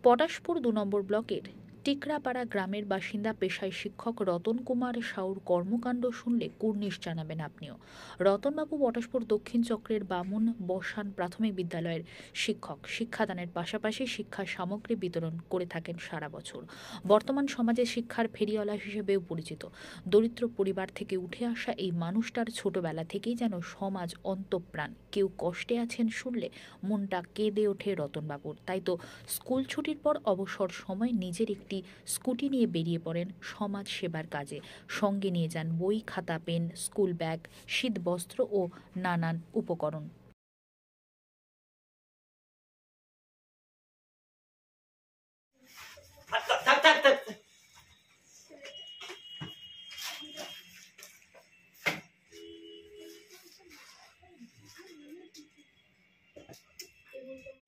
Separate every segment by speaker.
Speaker 1: পটাশপুর ২ নম্বর ব্লকের টিকরাপাড়া গ্রামের বাসিন্দা পেশায় শিক্ষক রতন কুমার সাউর কর্মকাণ্ড শুনলে কুর্নিশ জানাবেন আপনিও। রতনবাবু পটাশপুর দক্ষিণ চক্রের বামুন বসান প্রাথমিক বিদ্যালয়ের শিক্ষক। শিক্ষাদানের পাশাপাশি শিক্ষা সামগ্রী বিতরণ করে থাকেন সারা বছর। বর্তমান সমাজে শিক্ষার ফেরিওয়ালা হিসেবেও পরিচিত। দরিদ্র পরিবার থেকে উঠে আসা এই মানুষটার ছোটবেলা থেকেই যেন সমাজ অন্তঃপ্রাণ। কেউ কষ্টে আছেন শুনলে মনটা কেঁদে ওঠে রতনবাবুর। তাই তো স্কুল ছুটির পর অবসর সময় নিজের একটি স্কুটি নিয়ে বেরিয়ে পড়েন সমাজ সেবার কাজে। সঙ্গে নিয়ে যান বই, খাতা, পেন, স্কুল ব্যাগ, শীত বস্ত্র ও নানান উপকরণ।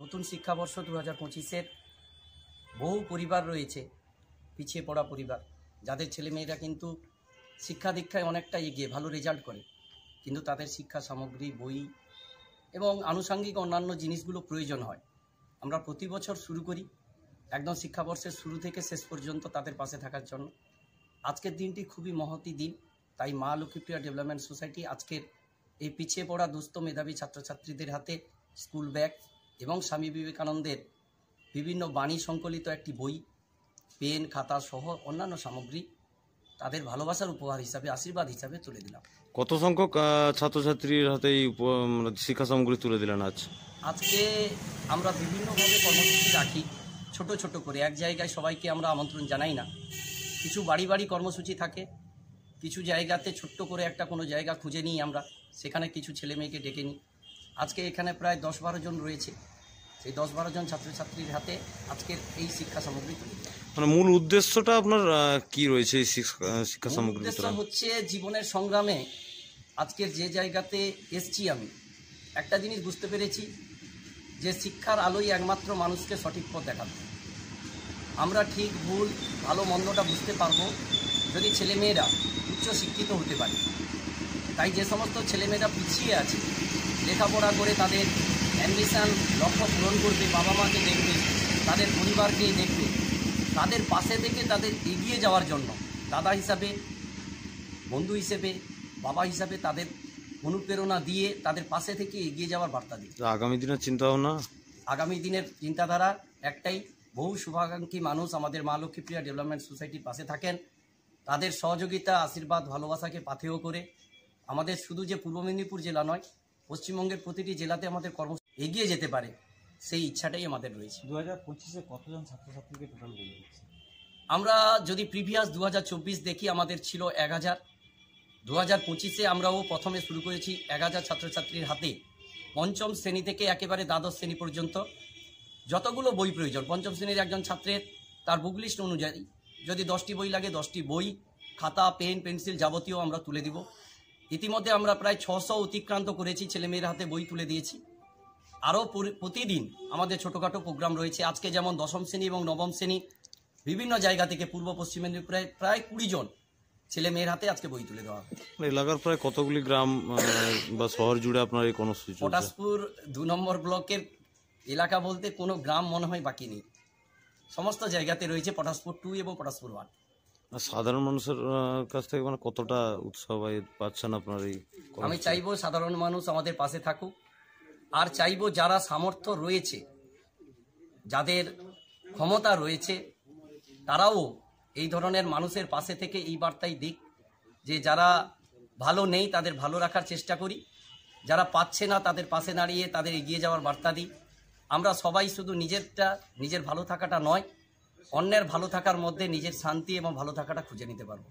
Speaker 2: নতুন শিক্ষাবর্ষ 2025-এর বহু পরিবার রয়েছে, পিছিয়ে পড়া পরিবার, যাদের ছেলেমেয়েরা কিন্তু শিক্ষা দীক্ষায় অনেকটা এগিয়ে ভালো রেজাল্ট করে, কিন্তু তাদের শিক্ষা সামগ্রী, বই এবং আনুষঙ্গিক অন্যান্য জিনিসগুলো প্রয়োজন হয়। আমরা প্রতি বছর শুরু করি একদম শিক্ষাবর্ষের শুরু থেকে শেষ পর্যন্ত তাদের পাশে থাকার জন্য। আজকের দিনটি খুবই মহতী দিন, তাই মা লক্ষ্মীপ্রিয়া ডেভেলপমেন্ট সোসাইটি আজকের এই পিছিয়ে পড়া দুস্থ মেধাবী ছাত্রছাত্রীদের হাতে স্কুল ব্যাগ এবং স্বামী বিবেকানন্দের বিভিন্ন বাণী সংকলিত একটি বই, পেন, খাতা সহ অন্যান্য সামগ্রী তাদের ভালোবাসার উপহার হিসাবে, আশীর্বাদ হিসাবে তুলে দিলাম।
Speaker 3: কত সংখ্যক ছাত্রছাত্রীর হাতে এই শিক্ষা সামগ্রী তুলে দিলেন আজ?
Speaker 2: আজকে আমরা বিভিন্নভাবে কর্মসূচি রাখি, ছোট ছোট করে, এক জায়গায় সবাইকে আমরা আমন্ত্রণ জানাই না। কিছু বাড়ি বাড়ি কর্মসূচি থাকে, কিছু জায়গাতে ছোট্ট করে একটা কোনো জায়গা খুঁজে নিই আমরা, সেখানে কিছু ছেলে মেয়েকে ডেকে নিই। আজকে এখানে প্রায় 10-12 জন রয়েছে, সেই 10-12 জন ছাত্রছাত্রীর হাতে আজকের এই শিক্ষা সামগ্রী তুলে দিলাম।
Speaker 3: মানে মূল উদ্দেশ্যটা আপনার কি রয়েছে এই শিক্ষা সামগ্রী?
Speaker 2: উদ্দেশ্য হচ্ছে জীবনের সংগ্রামে আজকের যে জায়গাতে এসছি, আমি একটা জিনিস বুঝতে পেরেছি যে শিক্ষার আলোই একমাত্র মানুষকে সঠিক পথ দেখাবে। আমরা ঠিক ভুল ভালো মন্দটা বুঝতে পারবো যদি ছেলেমেয়েরা উচ্চ শিক্ষিত হতে পারে। তাই যে সমস্ত ছেলেমেয়েরা পিছিয়ে আছে, লেখাপড়া করে তাদের অ্যাম্বিশন লক্ষ্য পূরণ করবে, বাবা মাকে দেখবে, তাদের পরিবারকে দেখবে, তাদের পাশে থেকে তাদের এগিয়ে যাওয়ার জন্য দাদা হিসাবে, বন্ধু হিসেবে, বাবা হিসাবে তাদের অনুপ্রেরণা দিয়ে তাদের পাশে থেকে এগিয়ে যাওয়ার বার্তা দিই।
Speaker 3: আগামী দিনের চিন্তাভাবনা,
Speaker 2: আগামী দিনের চিন্তাধারা একটাই, বহু শুভাকাঙ্ক্ষী মানুষ আমাদের মা লক্ষ্মীপ্রিয়া ডেভেলপমেন্ট সোসাইটির পাশে থাকেন। তাদের সহযোগিতা, আশীর্বাদ, ভালোবাসাকে পাথেয় করে আমাদের শুধু যে পূর্ব মেদিনীপুর জেলা নয়, পশ্চিমবঙ্গের প্রতিটি জেলাতে আমাদের কর্মসূচি এগিয়ে যেতে পারে, সেই ইচ্ছাটাই আমাদের রয়েছে।
Speaker 4: 2025-এ কতজন ছাত্রছাত্রীকে টোটাল বই দিচ্ছে?
Speaker 2: আমরা যদি প্রিভিয়াস 2024 দেখি, আমাদের ছিল 1000। 2025-এ আমরাও প্রথমে শুরু করেছি 1000 ছাত্রছাত্রীর হাতে পঞ্চম শ্রেণী থেকে একেবারে দ্বাদশ শ্রেণী পর্যন্ত যতগুলো বই প্রয়োজন, পঞ্চম শ্রেণীর একজন ছাত্রের তার বুক লিস্ট অনুযায়ী যদি 10টি বই লাগে 10টি বই, খাতা, পেন, পেন্সিল যাবতীয় আমরা তুলে দিব। ইতিমধ্যে আমরা প্রায় 600 অতিক্রান্ত করেছি, ছেলেমেয়ের হাতে বই তুলে দিয়েছি। আরও প্রতিদিন আমাদের ছোটোখাটো প্রোগ্রাম রয়েছে। আজকে যেমন 10ম শ্রেণী এবং 9ম শ্রেণী বিভিন্ন জায়গা থেকে পূর্ব পশ্চিম মেদিনীপুরে প্রায় 20 জন ছেলে মেয়ের হাতে আজকে বই তুলে দেওয়া হবে।
Speaker 3: এলাকার প্রায় কতগুলি গ্রাম বা শহর জুড়ে আপনার এই কর্মসূচি?
Speaker 2: পটাশপুর 2 নম্বর ব্লকের এলাকা বলতে কোনো গ্রাম মনে হয় বাকি নেই, সমস্ত জায়গাতে রয়েছে পটাশপুর 2 এবং পটাশপুর 1।
Speaker 3: সাধারণ মানুষের কাছ থেকে মানে কতটা উৎসাহ পাচ্ছেন আপনার এই?
Speaker 2: আমি চাইবো সাধারণ মানুষ আমাদের পাশে থাকুক, আর চাইবো যারা সামর্থ্য রয়েছে, যাদের ক্ষমতা রয়েছে, তারাও এই ধরনের মানুষের পাশে থেকে এই বার্তাই দিক যে যারা ভালো নেই তাদের ভালো রাখার চেষ্টা করি, যারা পাচ্ছে না তাদের পাশে দাঁড়িয়ে তাদের এগিয়ে যাওয়ার বার্তা দিই। আমরা সবাই শুধু নিজের ভালো থাকাটা নয়, অন্যের ভালো থাকার মধ্যে নিজের শান্তি এবং ভালো থাকাটা খুঁজে নিতে পারবো।